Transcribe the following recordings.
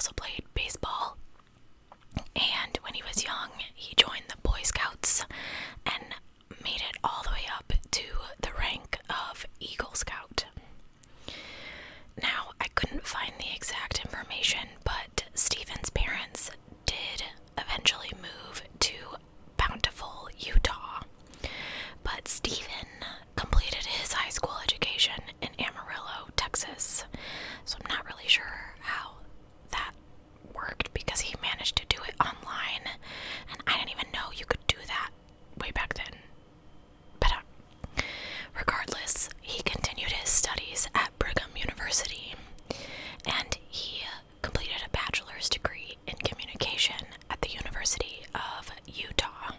also played baseball. And when he was young, he joined the Boy Scouts and made it all the way up to the rank of Eagle Scout. Now, I couldn't find the exact information, but Stephen's parents did eventually move to Bountiful, Utah. But Stephen completed his high school education in Amarillo, Texas. So I'm not really sure how that worked because he managed to do it online, and I didn't even know you could do that way back then. But regardless, he continued his studies at Brigham University, and he completed a bachelor's degree in communication at the University of Utah.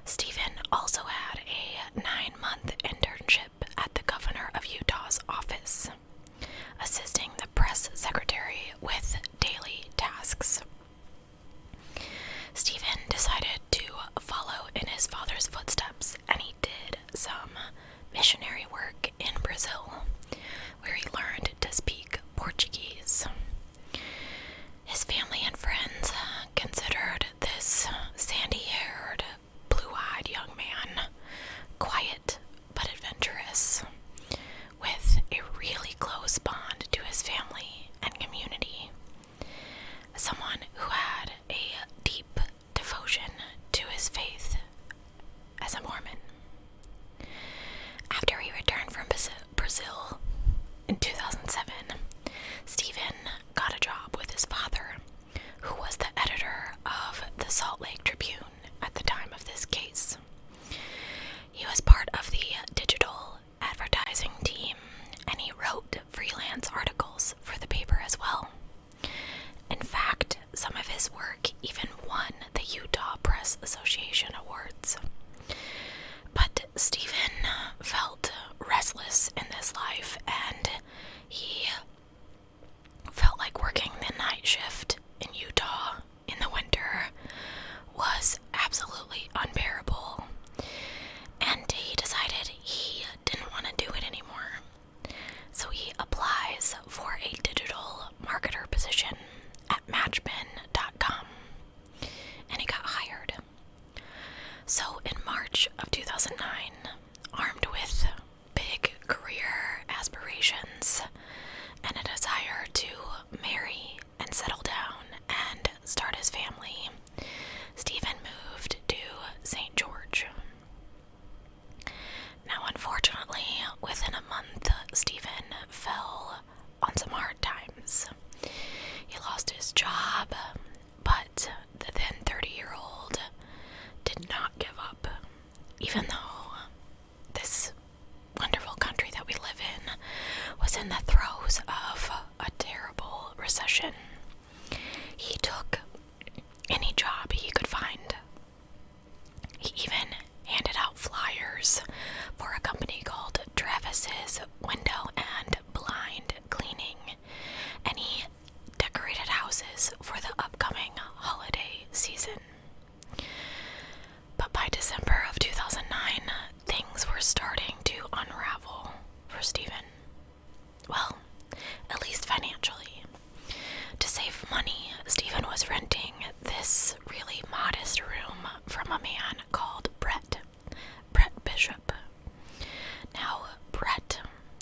Stephen also had a 9-month internship at the governor of Utah's office, assisting the press secretary with daily tasks. Stephen decided to follow in his father's footsteps, and he did some missionary work in Brazil, where he learned to speak Portuguese. His family and friends considered this sandy-haired, blue-eyed young man quiet but adventurous, with a really close bond to his family and community. Someone who had a deep devotion to his faith as a Mormon. After he returned from Brazil in 2007, Stephen got a job with his father, who was the editor of the Salt Lake Tribune at the time of this case. He was part of the digital advertising team, and he wrote freelance articles for the paper as well. In fact, some of his work even won the Utah Press Association Awards. But Stephen felt restless in this life, and he felt like working the night shift in Utah in the winter was absolutely unbearable. And he decided he didn't want to do it anymore. So he applies for a digital marketer position at Matchman.com, and he got hired. So in March of 2009, armed with big career aspirations and a desire to marry and settle down and start his family, Stephen moved to St. George. Now, unfortunately, within a month, Stephen fell on some hard times. He lost his job, but the then 30-year-old did not give up, even though this wonderful country that we live in was in the throes of a terrible recession. He took any job he could find. He even handed out flyers for a company called Travis's Window and Blind Cleaning, and he decorated houses for the upcoming holiday season. But by December of 2009, things were starting to unravel for Stephen. Well, at least financially. To save money, Stephen was renting this really modest room from a man called Brett Bishop. Now, Brett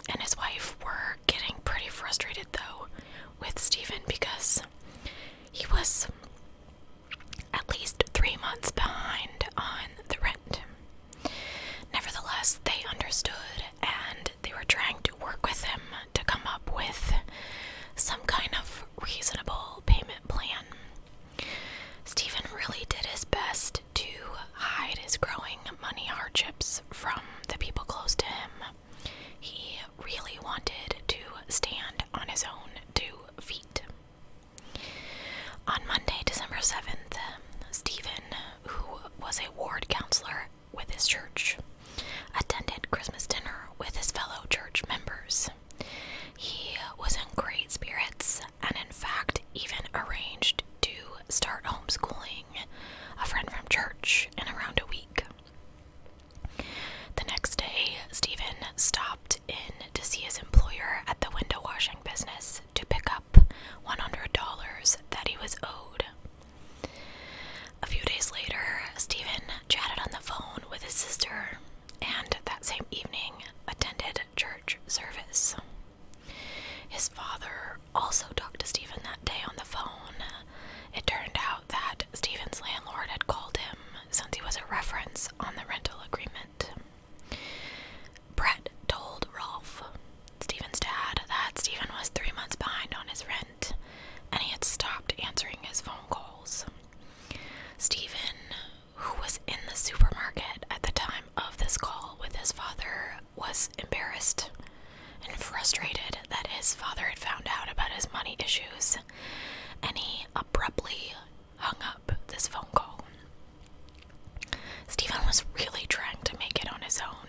and his wife were getting pretty frustrated, though, with Stephen because he was at least 3 months behind on the rent. Nevertheless, they understood, and they were trying to work with him to come up with some kind of reasonable payment plan. Stephen really did his best to hide his growing money hardships from the people close to him. He really wanted to stand on his own 2 feet. On Monday, December 7th, Stephen, who was a ward counselor with his church, attended Christmas dinner with his fellow church members. He was in great spirits and in fact even arranged to start homeschooling a friend from church in around a week. The next day, Stephen stopped in to see his employer at the window washing business to pick up $100 was owed. A few days later, Stephen chatted on the phone with his sister and that same evening attended church service. His father also talked to Stephen that day on the phone. It turned out that Stephen's landlord had called him since he was a reference on the rental agreement. Brett told Rolf, Stephen's dad, that Stephen was 3 months behind on his rent, and he had stopped answering his phone calls. Stephen, who was in the supermarket at the time of this call with his father, was embarrassed and frustrated that his father had found out about his money issues, and he abruptly hung up this phone call. Stephen was really trying to make it on his own.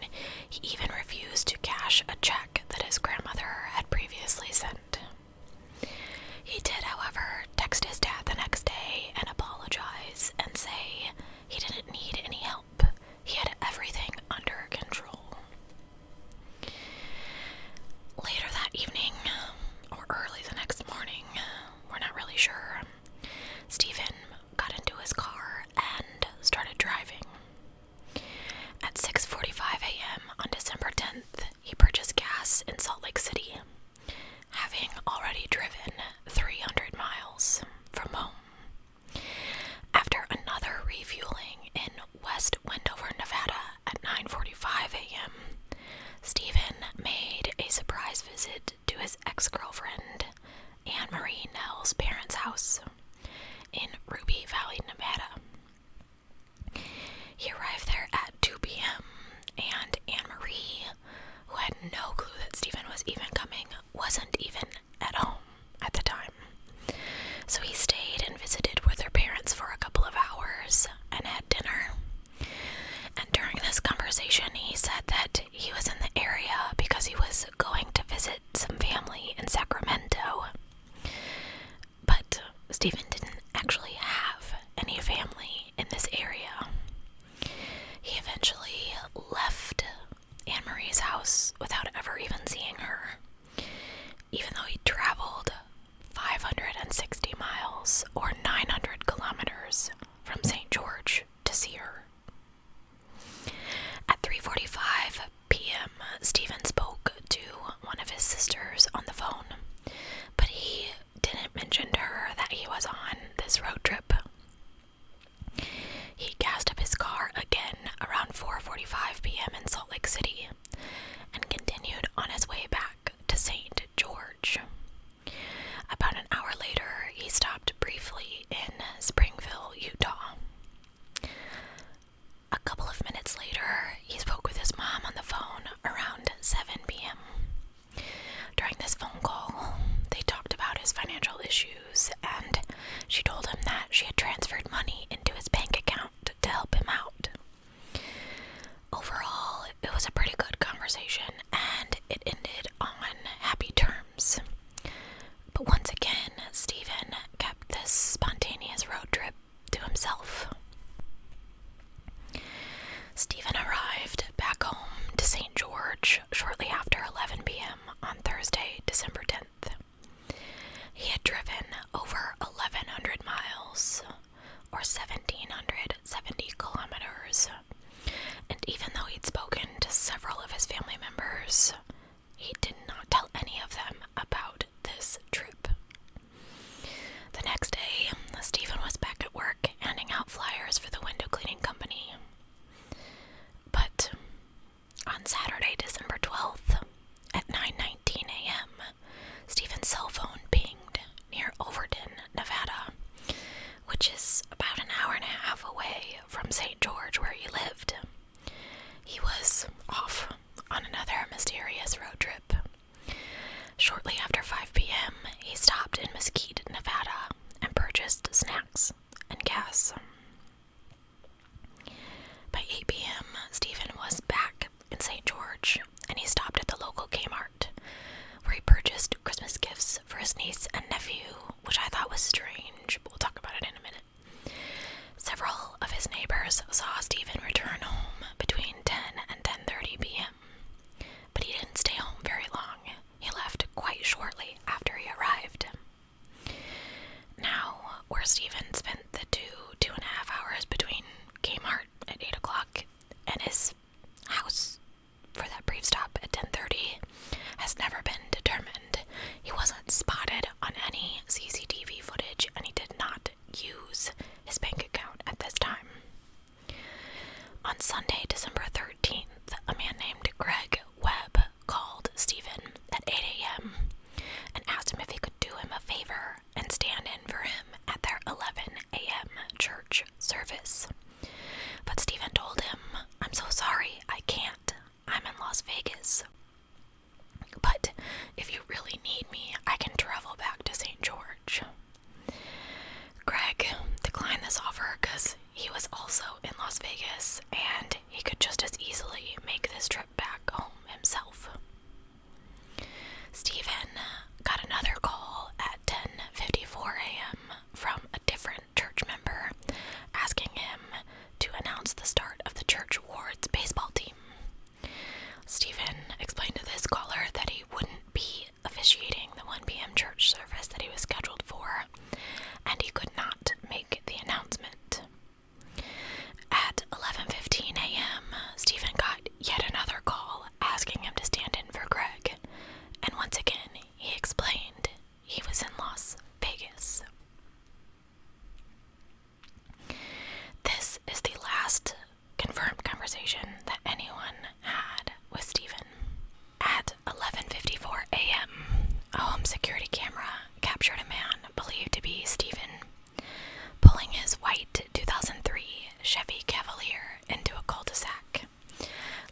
He even refused to cash a check that his grandmother had previously sent. He did, however, text his dad the next day and apologize and say he didn't need any help. He had everything under control. Later that evening, or early the next morning, we're not really sure, Stephen got into his car and started driving. At 6:45 a.m. on December 10th, he purchased gas in Salt Lake City, having already driven 300 miles from home. After another refueling in West Wendover, Nevada at 9:45 a.m., Stephen made a surprise visit to his ex-girlfriend, Anne-Marie Nell's parents' house in Ruby Valley, Nevada. He arrived there at 2 p.m., and Anne-Marie, who had no clue that Stephen was even coming, wasn't even at home at the time. So he stayed and visited with her parents for a couple of hours and had dinner. And during this conversation, he said that he was in the area because he was going to visit some family in Sacramento. But Stephen didn't actually have any family in this area. He eventually left Anne-Marie's house without ever even seeing her, even though he traveled 560 miles or 900 kilometers from St. George to see her. At 3:45 p.m., Stephen spoke to one of his sisters on the phone, but he didn't mention to her that he was on this road trip. He gassed up his car again around 4:45 p.m. in Salt Lake City and continued on his way back to St. George. About an hour later, he stopped briefly in Springville, Utah. A couple of minutes later, he spoke with his mom on the phone around 7 p.m. During this phone call, they talked about his financial issues, and she told him that she had transferred money into his bank account to help him out. Overall, it was a pretty good conversation, and it ended on happy terms. But once again, Stephen kept this spontaneous road trip to himself. Stephen arrived back home to St. George shortly after 11 p.m. on Thursday, December 10th. He had driven over 1,100 miles, or 1,770 kilometers, and even though he'd spoken to several of his family members, he did not tell any of them about this trip. The next day, Stephen was back at work handing out flyers for the window cleaning company. But on Saturday, December 12th, at 9:19 a.m., Stephen's cell phone pinged near Overton, Nevada, which is about an hour and a half away from St. George where he lived. He was off on another mysterious road trip. Shortly after 5 p.m., he stopped in Mesquite, Nevada, and purchased snacks and gas. By 8 p.m., Stephen was back in St. George, and he stopped at the local Kmart, where he purchased Christmas gifts for his niece and nephew, which I thought was strange, but we'll talk about it in a minute. Several of his neighbors saw Stephen return home between 10 and 10:30 p.m., but he didn't stay home very long. He left quite shortly after he arrived. Now, where Stephen spent the 2.5 hours between Kmart at 8 o'clock and his house for that brief stop at 10:30 has never been determined. He wasn't spotted on any CCTV footage, and he did not use his bank account at this time. On Sunday, December 13th, a man named Greg Webb called Stephen at 8 a.m. and asked him if he could do him a favor and stand in for him at their 11 a.m. church service. But Stephen told him, "I'm so sorry, I can't. I'm in Las Vegas. But if you really need me, I can travel back to St. George." Greg declined this offer because he was also in Las Vegas and he could just as easily make this trip back home himself. Stephen got another call at 10:54 a.m. from a different church member asking him to announce the start of the church ward's baseball team. Stephen explained to this caller that he wouldn't be officiating the 1 p.m. church service that he was scheduled for, and he could not make the announcement. At 11:15 a.m., Stephen got yet another call asking him to stand in for Greg, and once again, he explained he was in Las Vegas. This is the last confirmed conversation that anyone had with Stephen. At 11:54 a.m., a home security camera captured a man believed to be Stephen pulling his white 2003 Chevy Cavalier into a cul-de-sac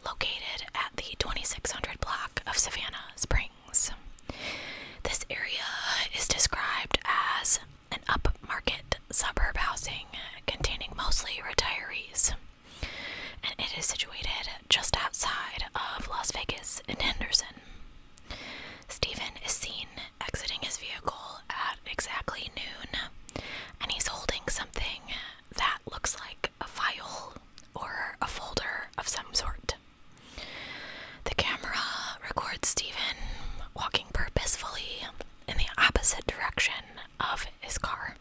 located at the 2600 block of Savannah Springs. This area is described as an upmarket suburb housing containing mostly retirees, and it is situated just outside of Las Vegas in Henderson. Stephen is seen exiting his vehicle at exactly noon, and he's holding something that looks like a file or a folder of some sort. The camera records Stephen walking purposefully in the opposite direction of his car.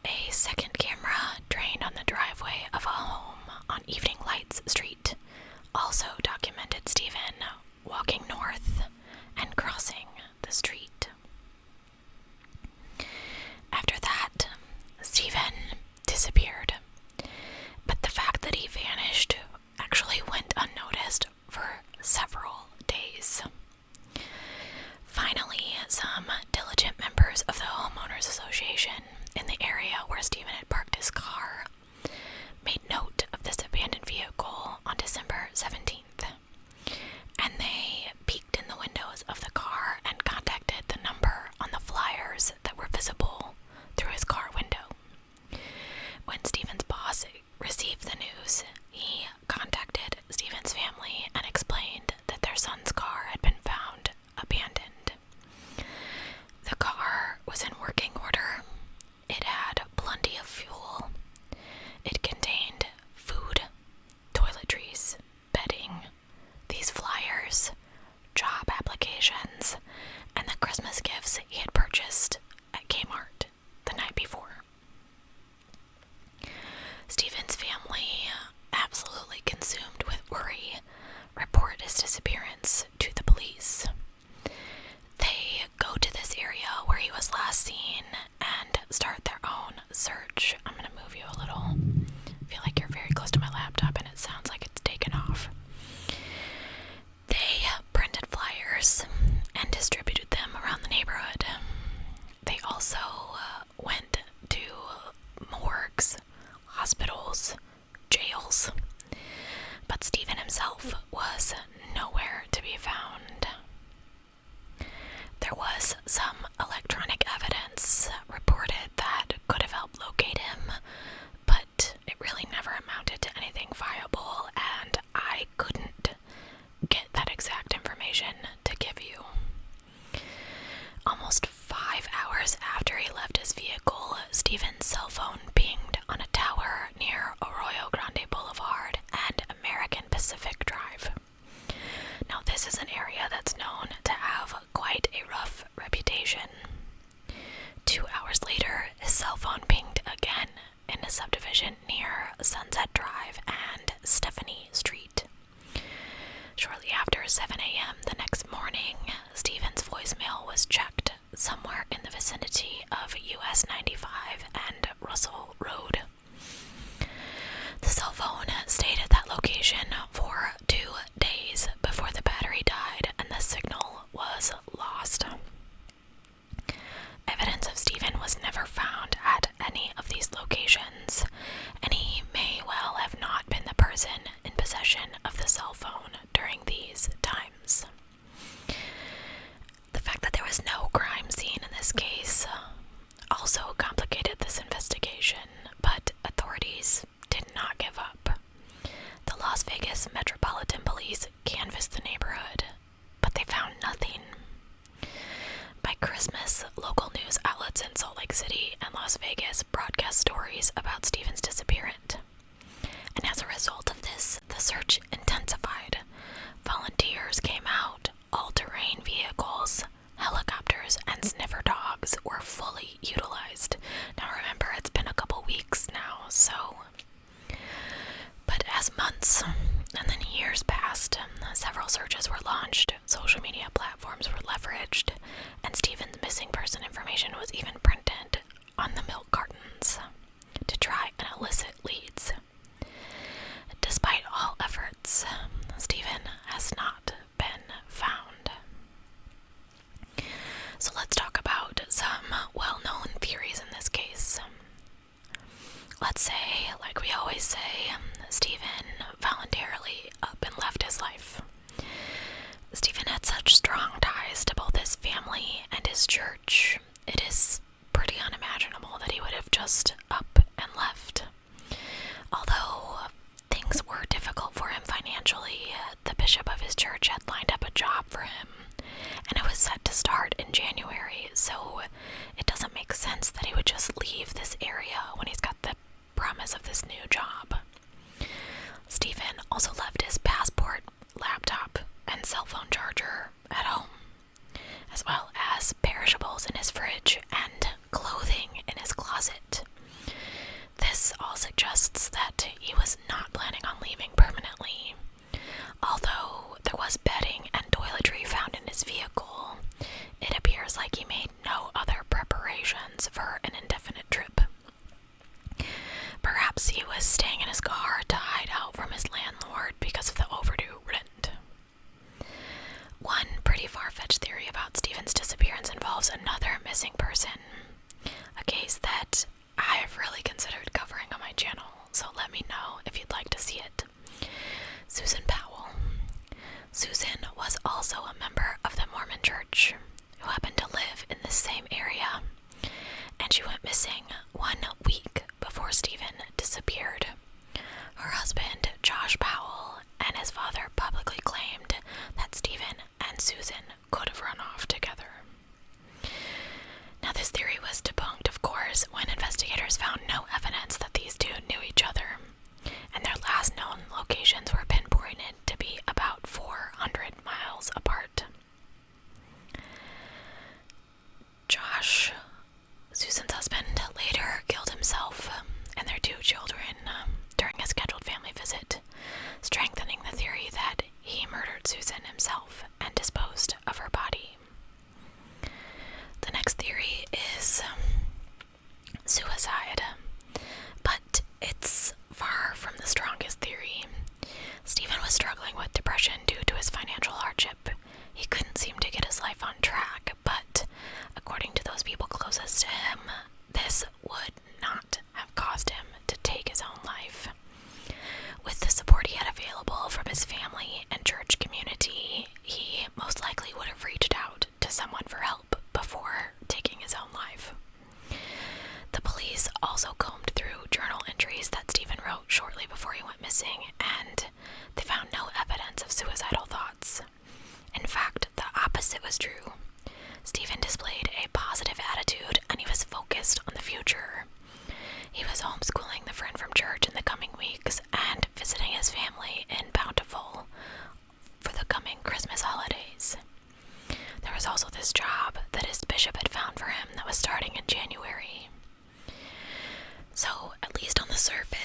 A second camera trained on the driveway of a home on Evening Lights Street also documented Stephen walking north and crossing the street. After that, Stephen disappeared, but the fact that he vanished actually went unnoticed for several days. Finally, some diligent members of the Homeowners Association in the area where Stephen had parked his car made note of this abandoned vehicle on December 17th, and they peeked in the windows of the car and contacted the number on the flyers that were visible through his car window. When Stephen's boss received the news, he contacted Stephen's family and explained that their son's car had been found abandoned. The car was in working order. It had plenty of fuel. It contained food, toiletries, bedding, these flyers, job applications, and the Christmas gifts he had purchased at Kmart the night before. Stephen's family, absolutely consumed with worry, report his disappearance to the police. They go to this area where he was last seen and start their own search. I'm going to move you a little. I feel like you're very close to my laptop and it sounds like it's taken off. They printed flyers and distributed them around the neighborhood. They also went to morgues, hospitals, jails, but Stephen himself was nowhere to be found. There was some electronic evidence reported that could have helped locate him, but it really never amounted to anything viable, and I couldn't get that exact information to give you. Almost 5 hours after he left his vehicle, Stephen's cell phone pinged on a tower near Arroyo Grande Boulevard and American Pacific Drive. Now, this is an area that's known to have quite a rough reputation. 2 hours later, his subdivision near Sunset Drive and Stephanie Street. Shortly after 7 a.m. the next morning, Stephen's voicemail was checked somewhere in the vicinity of US 95 and Russell Road. The cell phone stayed at that location for 2 days before the battery died and the signal was lost. Evidence of Stephen was never found at any of these locations, and he may well have not been the person in possession of the cell phone during these times. The fact that there was no crime scene in this case also complicated this investigation, but authorities did not give up. The Las Vegas Metropolitan Police canvassed the neighborhood, but they found nothing. By Christmas, local news outlets in Salt Lake City and Las Vegas broadcast stories about Stephen's disappearance. And as a result of this, the search intensified. Volunteers came out, all-terrain vehicles, helicopters, and sniffer dogs were fully utilized. Now remember, it's been a couple weeks now, so... But as months and then years passed, several searches were launched, social media platforms were leveraged, and Stephen's missing person information was even printed on the milk cartons to try and elicit leads. Despite all efforts, Stephen has not been found. So let's talk about some well-known theories in this case. Let's say, like we always say, Stephen voluntarily up and left his life. Stephen had such strong ties to both his family and his church. It is pretty unimaginable that he would have just up and left. Although things were difficult for him financially, the bishop of his church had lined up a job for him, and it was set to start in January, so it doesn't make sense that he would just leave this area when he's got the promise of this new job. Stephen also left his passport, laptop, and cell phone charger at home, as well as perishables in his fridge and clothing in his closet. This all suggests that he was not planning on leaving permanently. Although there was bedding and toiletry found in his vehicle, it appears like he made no other preparations for an indefinite trip. Perhaps he was staying in his car to hide out from his landlord because of the overdue rent. One pretty far-fetched theory about Stephen's disappearance involves another missing person, a case that I have really considered covering on my channel, so let me know if you'd like to see it. Susan Powell. Susan was also a member of the Mormon Church who happened to live in the same area, and she went missing 1 week before Stephen disappeared. Her husband, Josh Powell, and his father publicly claimed that Stephen and Susan could have run off together. Now, this theory was debunked, of course, when investigators found no evidence that these two knew each other, and their last known locations were pinpointed to be about 400 miles apart. Josh, Susan's husband, later killed himself and their 2 children during a scheduled family visit, strengthening the theory that he murdered Susan himself and disposed of her body. The next theory is suicide, but it's far from the strongest theory. Stephen was struggling with depression due to his financial hardship. He couldn't seem to get his life on track, but according to those people closest to him, this would not have caused him to take his own life. With the support he had available from his family and church community, he most likely would have reached out to someone for help before taking his own life. The police also combed through journal entries that Stephen wrote shortly before he went missing, and they found no evidence of suicidal thoughts. In fact, the opposite was true. Stephen displayed a positive attitude, and he was focused on the future. He was homeschooling the friend from church in the coming weeks and visiting his family in Bountiful for the coming Christmas holidays. There was also this job that his bishop had found for him that was starting in January. So, at least on the surface,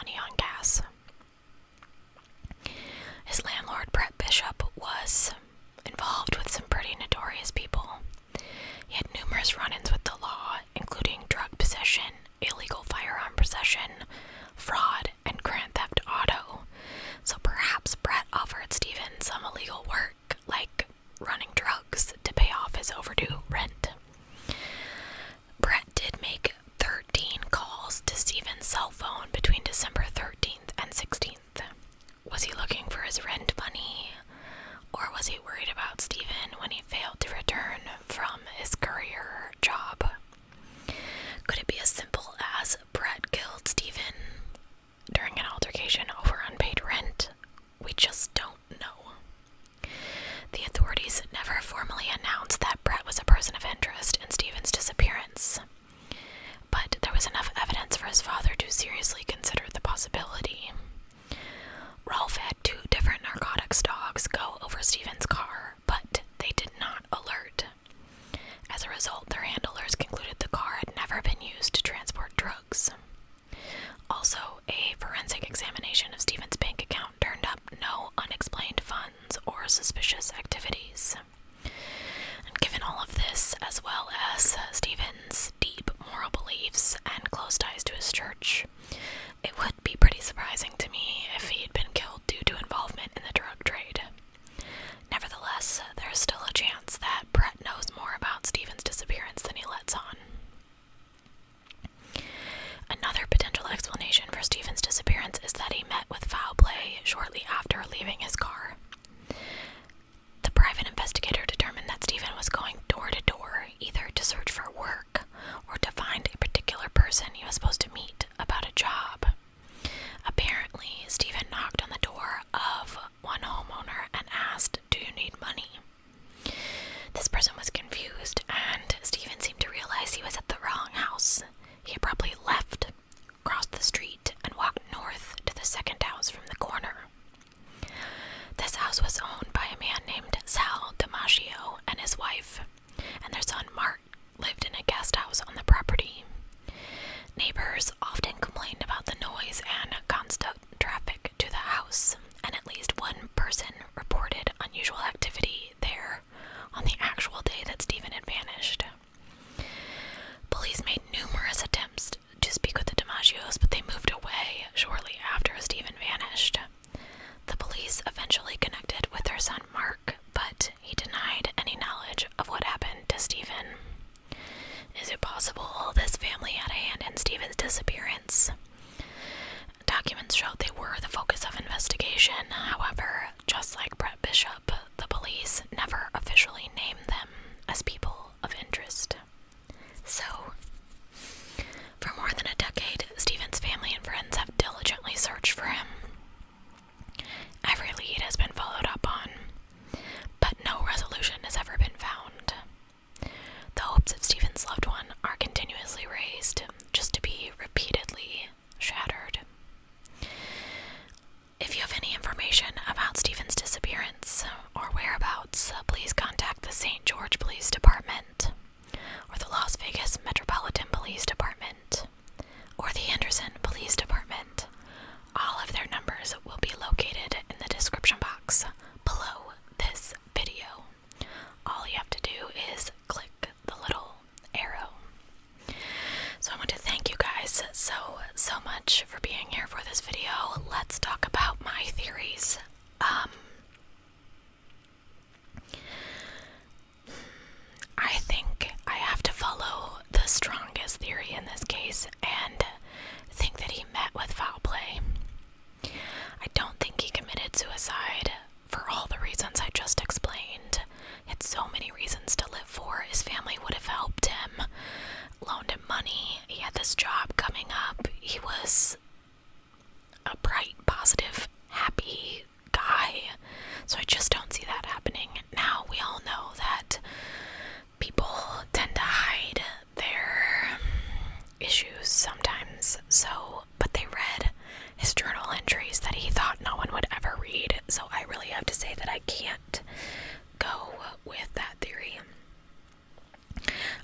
money on gas. His landlord, Brett Bishop, was involved with some pretty notorious people. He had numerous run-ins with the law, including drug possession, illegal firearm possession, fraud, and grand theft auto. So perhaps Brett offered Steven some illegal work, like running drugs, to pay off his overdue rent. Brett did make 13 calls to Steven's cell phone between December 13th and 16th. Was he looking for his rent money? Or was he worried about Steven when he failed to return from his courier job? Could it be as simple as Brett killed Steven during an altercation over unpaid rent? We just don't know. The authorities never formally announced that Brett was a person of interest in Steven's disappearance, but there was enough evidence for his father to seriously consider the possibility. Rolf had 2 different narcotics dogs go over Steven's car, but they did not alert. As a result, their handlers concluded the car had never been used to transport drugs. Also, a forensic examination of Steven's bank account turned up no unexplained funds or suspicious activities. And given all of this, as well as Steven's deep moral beliefs and close ties to his church, it would be pretty surprising to me if he had been killed due to involvement in the drug trade. Nevertheless, there's still a chance that Brett knows more about Steven's disappearance than he lets on. Another potential explanation for Steven's disappearance is that he met with foul play shortly after leaving his car. The private investigator determined that Steven was going door to door, either to search for work or to find a particular person he was supposed to meet about a job. Apparently, Steven knocked on the door of one homeowner and asked, "Do you need money?" This person was confused, and Steven seemed to realize he was at the wrong house. He had probably left, crossed the street, and walked north to the second house from the corner. This house was owned by a man named Sal DiMaggio and his wife, and their son Mark lived in a guest house on the property. Neighbors often complained about the noise and constant traffic to the house, and at least one person reported unusual activity there on the actual day that Steven had vanished. Police made numerous attempts to speak with the DiMaggios, but they moved away shortly after Steven vanished. The police eventually connected with their son Mark, but he denied any knowledge of what happened to Steven. Is it possible this family had a hand in Steven's disappearance? Documents showed they were the focus of investigation. However, just like Brett Bishop, the police never officially named them as people of interest. So, for more than a decade, Steven's family and friends have diligently searched for him. Every lead has been followed up on, but no resolution has ever been found. The hopes of Steven's loved one are continuously raised, just to be repeatedly shattered. If you have any information about Steven's disappearance or whereabouts, please contact the St. George Police Department, or the Las Vegas Metropolitan Police Department, or the Henderson Police Department. All of their numbers will be located in the description box below this video. All you have to do is click the little arrow. So I want to thank you guys so much for being here for this video. Let's talk about my theories. I think I have to follow the strongest theory in this case and think that he met with foul play. I don't think he committed suicide for all the reasons I just explained. He had so many reasons to live for. His family would have helped him, loaned him money. He had this job coming up. He was a bright, positive, happy guy. So I just don't see that happening. Now, we all know that people tend to hide their issues sometimes. But they read his journal entries that he thought no one would ever read. So I really have to say that I can't go with that theory.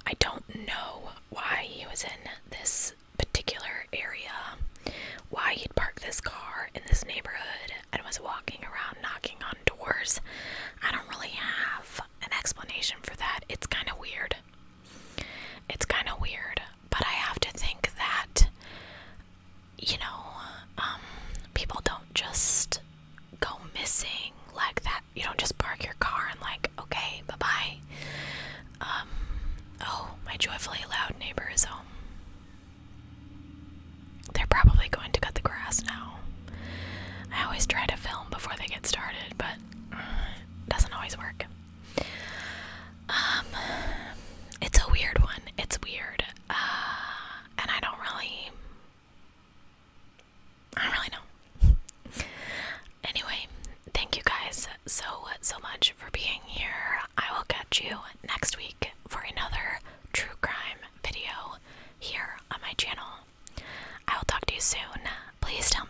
I don't know why he was in this particular area, why he'd park awfully loud neighbors home. They're probably going to cut the grass now. I always try to film before they get started, but it doesn't always work. It's a weird one. It's weird. And I don't really know. Anyway, thank you guys so much for being here. I will catch you next week for another true crime video here on my channel. I will talk to you soon. Please tell